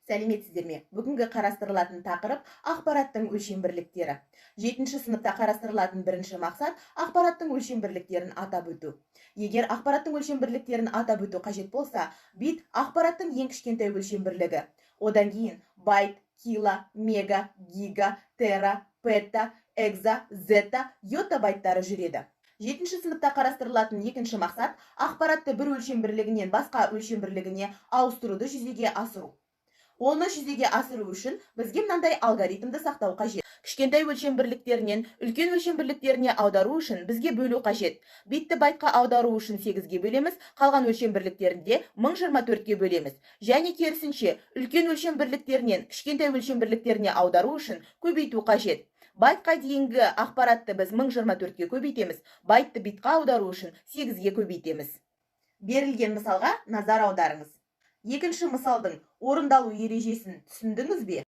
Сәлеметсіздер ме? Бүгінгі қарастырылатын тақырып ақпараттың өлшем бірліктері. 7-ші сыныпта қарастырылатын бірінші мақсат ақпараттың өлшем бірліктерін атап өту. Егер ақпараттың өлшем бірліктерін атап өту қажет болса, бит ақпараттың ең кішкентай өлшем бірлігі. Одан кейін байт, кило, мега, гига, тера, пета, экза, зета, йота байттары жүреді. 7-ші сыныпта қарастырылатын екінші мақсат ақпаратты бір өлшем бірлігінен басқа өлшем бірлігіне ауыстыруды жүзеге асыру. Оны жүзеге асыру үшін бізге мынандай алгоритмді сақтау қажет. Кішкентай өлшем бірліктерінен үлкен өлшем бірліктеріне аудару үшін бізге бөлу қажет. Битті байтқа аудару үшін 8-ге бөлеміз, қалған өлшем бірліктерінде 1024-ге бөлеміз. Және керісінше, үлкен өлшем бірліктерінен кішкентай өлшем бірліктеріне аудару үшін көбейту қажет. Байтқа дейінгі ақпаратты біз 1024-ге көбейтеміз, байтты битқа аудару үшін 8-ге көбейтеміз. Берілген мысалға назар аударыңыз. Екінші мысалдың орындалу ережесін түсіндіңіз бе?